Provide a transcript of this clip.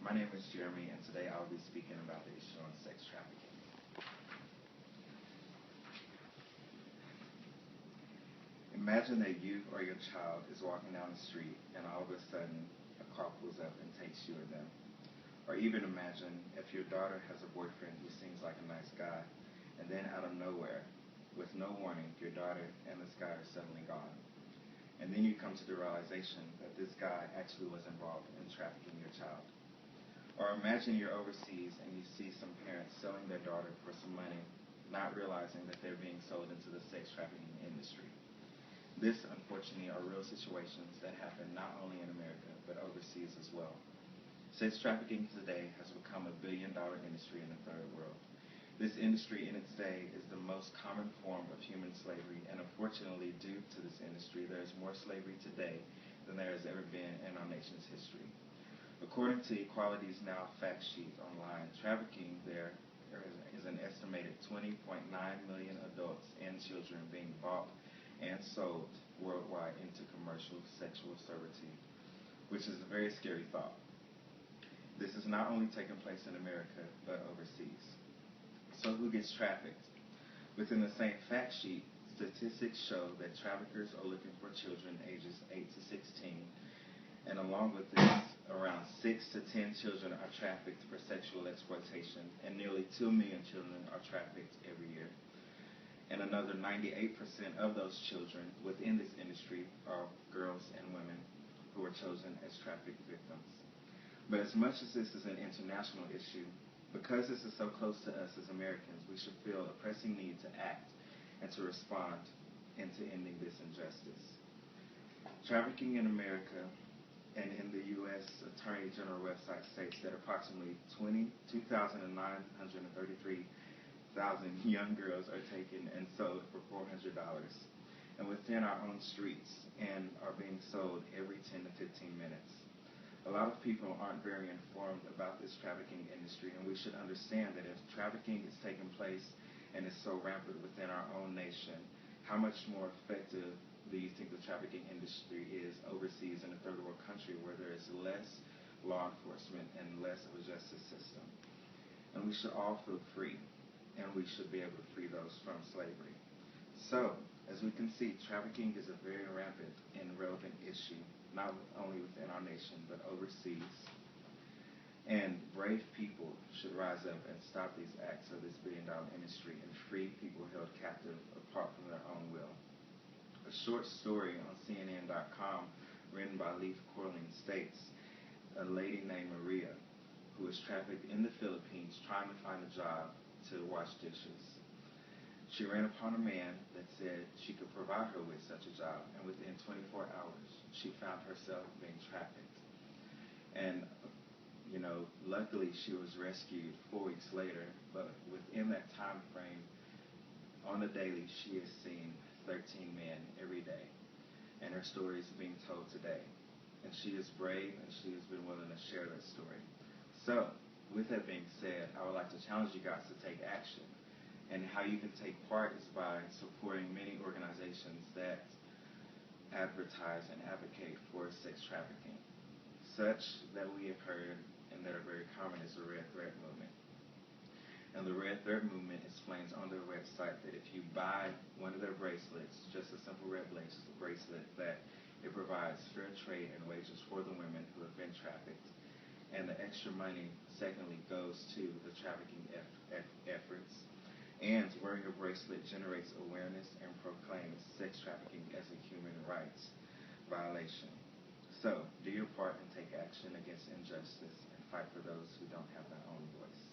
My name is Jeremy, and today I will be speaking about the issue on sex trafficking. Imagine that you or your child is walking down the street and all of a sudden a car pulls up and takes you or them. Or even imagine if your daughter has a boyfriend who seems like a nice guy, and then out of nowhere, with no warning, your daughter and this guy are suddenly gone. And then you come to the realization that this guy actually was involved in trafficking your child. Or imagine you're overseas and you see some parents selling their daughter for some money, not realizing that they're being sold into the sex trafficking industry. This, unfortunately, are real situations that happen not only in America, but overseas as well. Sex trafficking today has become a billion-dollar industry in the third world. This industry in its day is the most common form of human slavery, and unfortunately, due to this industry, there is more slavery today than there has ever been in our nation's history. According to Equality's Now fact sheet online, trafficking there is an estimated 20.9 million adults and children being bought and sold worldwide into commercial sexual servitude, which is a very scary thought. This is not only taking place in America, but overseas. So who gets trafficked? Within the same fact sheet, statistics show that traffickers are looking for children ages 8 to 16, and along with this, around 6 to 10 children are trafficked for sexual exploitation, and nearly 2 million children are trafficked every year. And another 98% of those children within this industry are girls and women who are chosen as trafficked victims. But as much as this is an international issue, because this is so close to us as Americans, we should feel a pressing need to act and to respond into ending this injustice. Trafficking in America and in the U.S. Attorney General website states that approximately 2,933,000 young girls are taken and sold for $400 and within our own streets and are being sold every 10 to 15 minutes. A lot of people aren't very informed about this trafficking industry, and we should understand that if trafficking is taking place and is so rampant within our own nation, how much more effective do you think the trafficking industry is overseas in a third world country where there is less law enforcement and less of a justice system? And we should all feel free, and we should be able to free those from slavery. So, as we can see, trafficking is a very rampant and relevant issue, not only within our nation, but overseas. And brave people should rise up and stop these acts of this billion-dollar industry and free people held captive apart from their own will. A short story on CNN.com written by Leif Corling states a lady named Maria who was trafficked in the Philippines trying to find a job to wash dishes. She ran upon a man that said she could provide her with such a job, and within 24 hours she found herself being trafficked. And luckily she was rescued 4 weeks later, but within that time frame, on the daily, she has seen 13 men every day, and her story is being told today. And she is brave, and she has been willing to share that story. So, with that being said, I would like to challenge you guys to take action. And how you can take part is by supporting many organizations that advertise and advocate for sex trafficking. Such that we have heard and that are very common is the Red Thread Movement. And the Red Thread Movement explains on their website that if you buy one of their bracelets, just a simple red bracelet, that it provides fair trade and wages for the women who have been trafficked. And the extra money, secondly, goes to the trafficking efforts. And wearing a bracelet generates awareness and proclaims sex trafficking as a human rights violation. So, do your part and take action against injustice and fight for those who don't have their own voice.